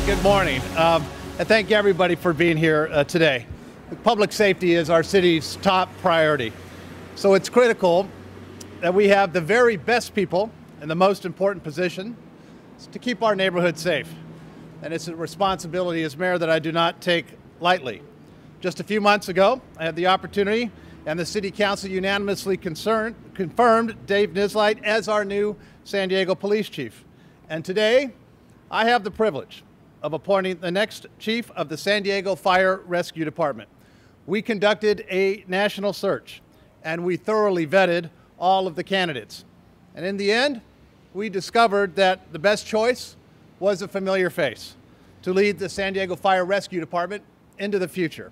Good morning, and thank everybody for being here today. Public safety is our city's top priority, so it's critical that we have the very best people in the most important position to keep our neighborhood safe. And it's a responsibility as mayor that I do not take lightly. Just a few months ago, I had the opportunity, and the City Council unanimously confirmed Dave Nislight as our new San Diego Police Chief. And today, I have the privilege of appointing the next chief of the San Diego Fire Rescue Department. We conducted a national search, and we thoroughly vetted all of the candidates. And in the end, we discovered that the best choice was a familiar face to lead the San Diego Fire Rescue Department into the future.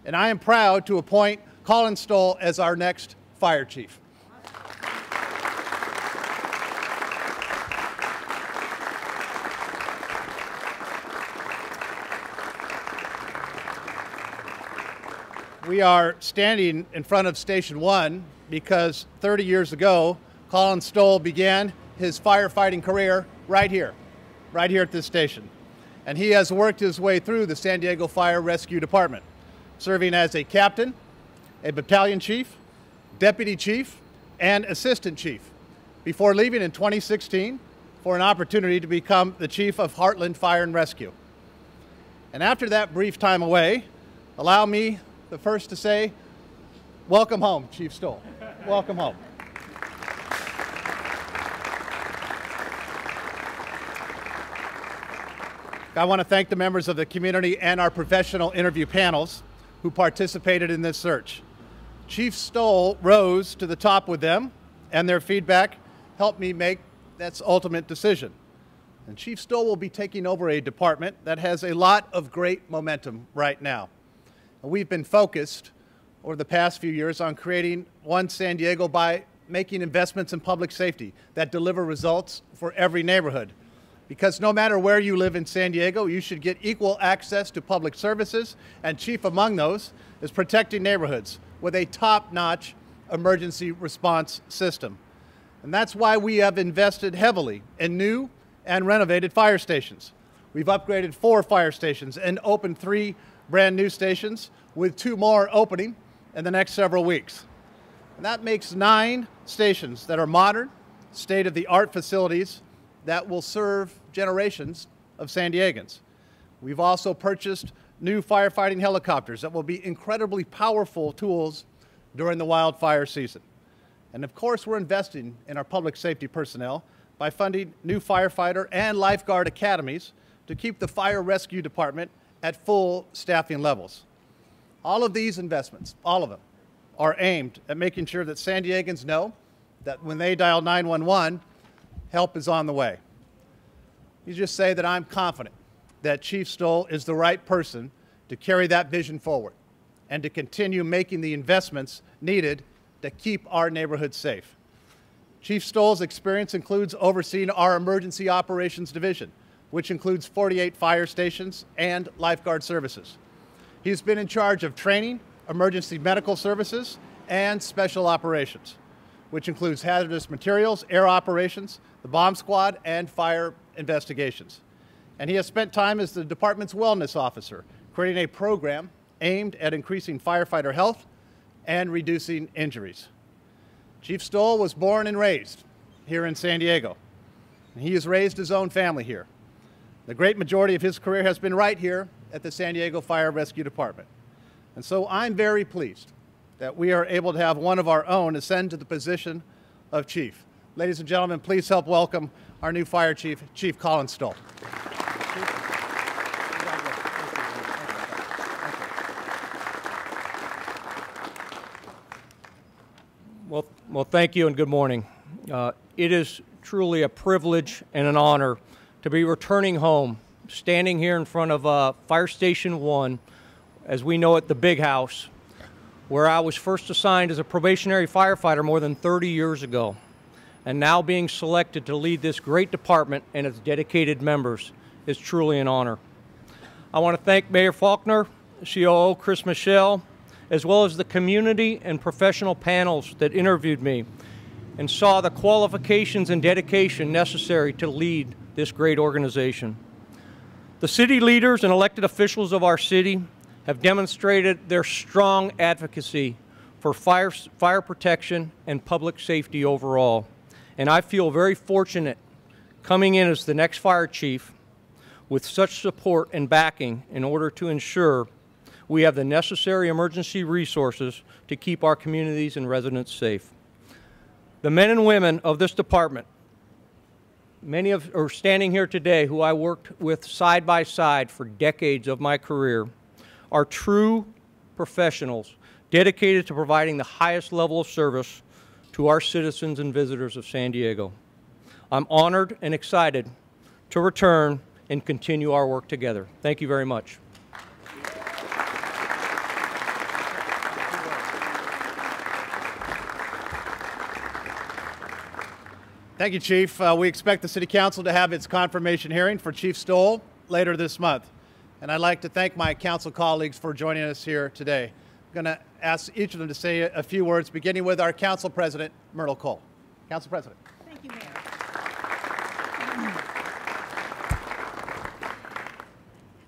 And I am proud to appoint Colin Stowell as our next fire chief. We are standing in front of Station 1 because 30 years ago, Colin Stowell began his firefighting career right here at this station. And he has worked his way through the San Diego Fire Rescue Department, serving as a captain, a battalion chief, deputy chief, and assistant chief, before leaving in 2016 for an opportunity to become the chief of Heartland Fire and Rescue. And after that brief time away, allow me the first to say, welcome home, Chief Stowell. Welcome home. I want to thank the members of the community and our professional interview panels who participated in this search. Chief Stowell rose to the top with them, and their feedback helped me make that ultimate decision. And Chief Stowell will be taking over a department that has a lot of great momentum right now. We've been focused over the past few years on creating One San Diego by making investments in public safety that deliver results for every neighborhood. Because no matter where you live in San Diego, you should get equal access to public services, and chief among those is protecting neighborhoods with a top-notch emergency response system. And that's why we have invested heavily in new and renovated fire stations. We've upgraded 4 fire stations and opened 3 brand new stations, with 2 more opening in the next several weeks. And that makes 9 stations that are modern, state-of-the-art facilities that will serve generations of San Diegans. We've also purchased new firefighting helicopters that will be incredibly powerful tools during the wildfire season. And of course, we're investing in our public safety personnel by funding new firefighter and lifeguard academies to keep the fire rescue department at full staffing levels. All of these investments, all of them, are aimed at making sure that San Diegans know that when they dial 911, help is on the way. You just say that I'm confident that Chief Stowell is the right person to carry that vision forward and to continue making the investments needed to keep our neighborhoods safe. Chief Stowell's experience includes overseeing our Emergency Operations Division, which includes 48 fire stations and lifeguard services. He's been in charge of training, emergency medical services, and special operations, which includes hazardous materials, air operations, the bomb squad, and fire investigations. And he has spent time as the department's wellness officer, creating a program aimed at increasing firefighter health and reducing injuries. Chief Stowell was born and raised here in San Diego, and he has raised his own family here. The great majority of his career has been right here at the San Diego Fire Rescue Department. And so I'm very pleased that we are able to have one of our own ascend to the position of chief. Ladies and gentlemen, please help welcome our new fire chief, Chief Colin Stowell. Well, thank you and good morning. It is truly a privilege and an honor to be returning home, standing here in front of Fire Station 1, as we know it, the Big House, where I was first assigned as a probationary firefighter more than 30 years ago, and now being selected to lead this great department and its dedicated members is truly an honor. I want to thank Mayor Faulconer, COO Chris Michelle, as well as the community and professional panels that interviewed me and saw the qualifications and dedication necessary to lead this great organization. The city leaders and elected officials of our city have demonstrated their strong advocacy for fire protection and public safety overall. And I feel very fortunate coming in as the next fire chief with such support and backing in order to ensure we have the necessary emergency resources to keep our communities and residents safe. The men and women of this department, many are standing here today who I worked with side by side for decades of my career, are true professionals dedicated to providing the highest level of service to our citizens and visitors of San Diego. I'm honored and excited to return and continue our work together. Thank you very much. Thank you, Chief. We expect the City Council to have its confirmation hearing for Chief Stowell later this month. And I'd like to thank my council colleagues for joining us here today. I'm going to ask each of them to say a few words, beginning with our Council President, Myrtle Cole. Council President. Thank you, Mayor.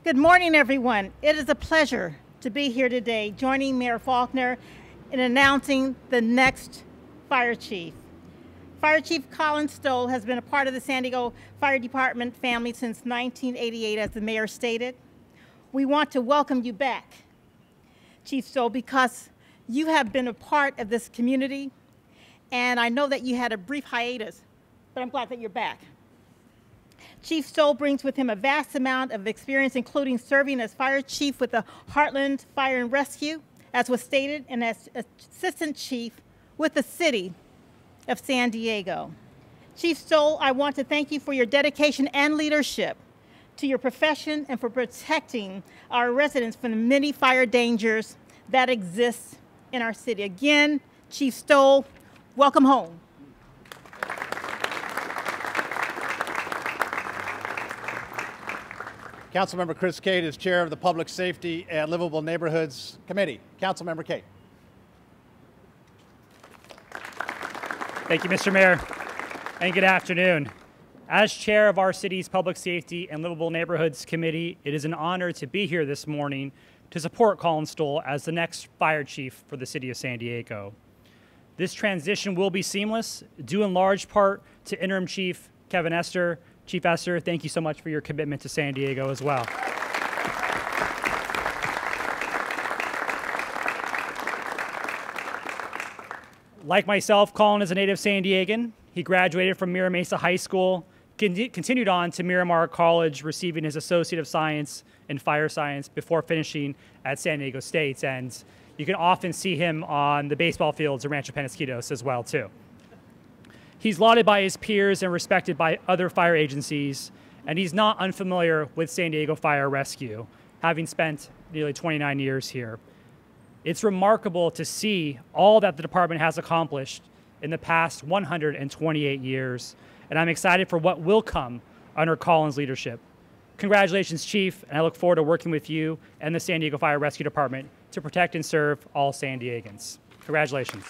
Good morning, everyone. It is a pleasure to be here today, joining Mayor Faulconer in announcing the next fire chief. Fire Chief Colin Stowell has been a part of the San Diego Fire Department family since 1988, as the mayor stated. We want to welcome you back, Chief Stowell, because you have been a part of this community, and I know that you had a brief hiatus, but I'm glad that you're back. Chief Stowell brings with him a vast amount of experience, including serving as fire chief with the Heartland Fire and Rescue, as was stated, and as assistant chief with the city of San Diego. Chief Stowell, I want to thank you for your dedication and leadership to your profession and for protecting our residents from the many fire dangers that exist in our city. Again, Chief Stowell, welcome home. Councilmember Chris Cate is chair of the Public Safety and Livable Neighborhoods Committee. Councilmember Cate. Thank you, Mr. Mayor, and good afternoon. As chair of our city's Public Safety and Livable Neighborhoods Committee, it is an honor to be here this morning to support Colin Stowell as the next fire chief for the city of San Diego. This transition will be seamless, due in large part to interim chief Kevin Esther. Chief Esther, thank you so much for your commitment to San Diego as well. Like myself, Colin is a native San Diegan. He graduated from Mira Mesa High School, continued on to Miramar College, receiving his Associate of Science in Fire Science before finishing at San Diego State. And you can often see him on the baseball fields at Rancho Penasquitos as well, too. He's lauded by his peers and respected by other fire agencies, and he's not unfamiliar with San Diego Fire Rescue, having spent nearly 29 years here. It's remarkable to see all that the department has accomplished in the past 128 years, and I'm excited for what will come under Colin's leadership. Congratulations, Chief, and I look forward to working with you and the San Diego Fire Rescue Department to protect and serve all San Diegans. Congratulations.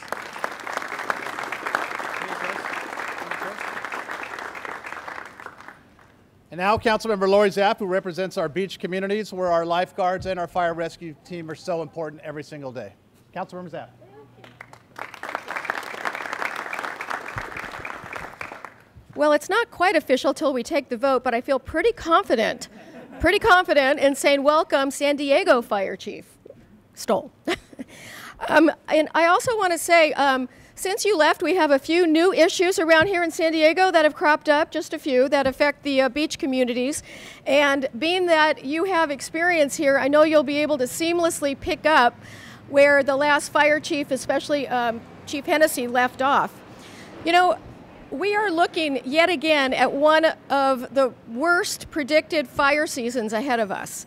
And now, Councilmember Lori Zapp, who represents our beach communities, where our lifeguards and our fire rescue team are so important every single day. Councilmember Zapp. Well, it's not quite official till we take the vote, but I feel pretty confident in saying welcome, San Diego Fire Chief Stowell. And I also want to say, since you left, we have a few new issues around here in San Diego that have cropped up, just a few, that affect the beach communities. And being that you have experience here, I know you'll be able to seamlessly pick up where the last fire chief, especially Chief Hennessy, left off. You know, we are looking yet again at one of the worst predicted fire seasons ahead of us.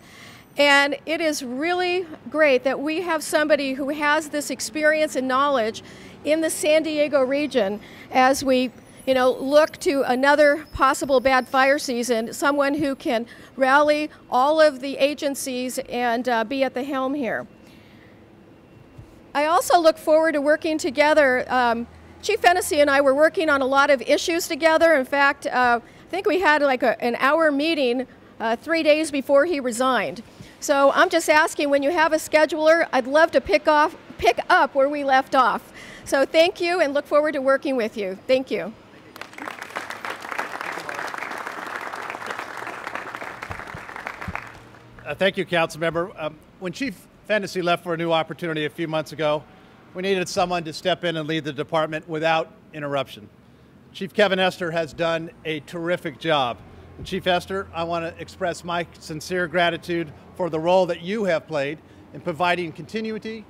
And it is really great that we have somebody who has this experience and knowledge in the San Diego region as we, look to another possible bad fire season, someone who can rally all of the agencies and be at the helm here. I also look forward to working together. Chief Hennessy and I were working on a lot of issues together. In fact, I think we had like an hour meeting 3 days before he resigned. So I'm just asking, when you have a scheduler, I'd love to pick up where we left off. So thank you, and look forward to working with you. Thank you. Thank you, Councilmember. When Chief Fennessy left for a new opportunity a few months ago, we needed someone to step in and lead the department without interruption. Chief Kevin Esther has done a terrific job. And Chief Esther, I want to express my sincere gratitude for the role that you have played in providing continuity,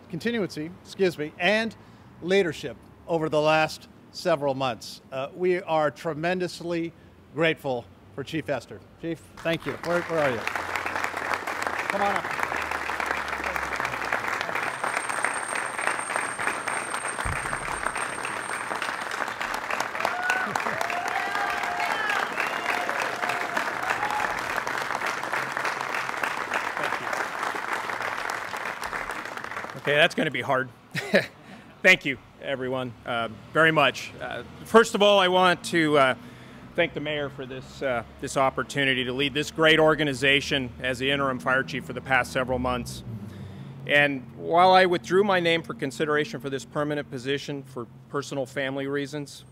and leadership over the last several months. We are tremendously grateful for Chief Esther. Chief, thank you. Where are you? Come on up. Okay, that's going to be hard. Thank you, everyone, very much. First of all, I want to thank the mayor for this opportunity to lead this great organization as the interim fire chief for the past several months. And while I withdrew my name for consideration for this permanent position for personal family reasons,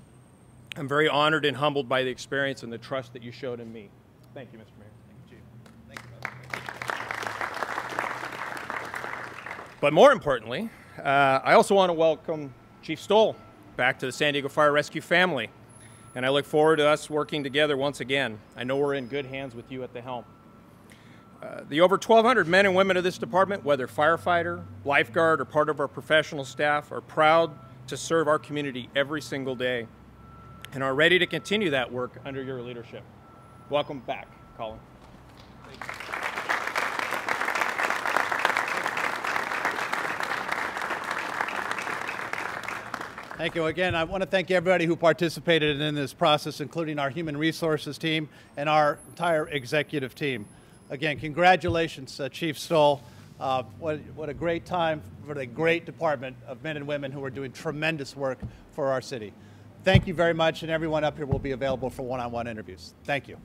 I'm very honored and humbled by the experience and the trust that you showed in me. Thank you, Mr. Mayor. Thank you, Chief. Thank you. But more importantly, I also want to welcome Chief Stowell back to the San Diego Fire Rescue family. And I look forward to us working together once again. I know we're in good hands with you at the helm. The over 1,200 men and women of this department, whether firefighter, lifeguard, or part of our professional staff, are proud to serve our community every single day and are ready to continue that work under your leadership. Welcome back, Colin. Thank you again. I want to thank everybody who participated in this process, including our human resources team and our entire executive team. Again, congratulations, Chief Stowell. What a great time for the great department of men and women who are doing tremendous work for our city. Thank you very much, and everyone up here will be available for one-on-one interviews. Thank you.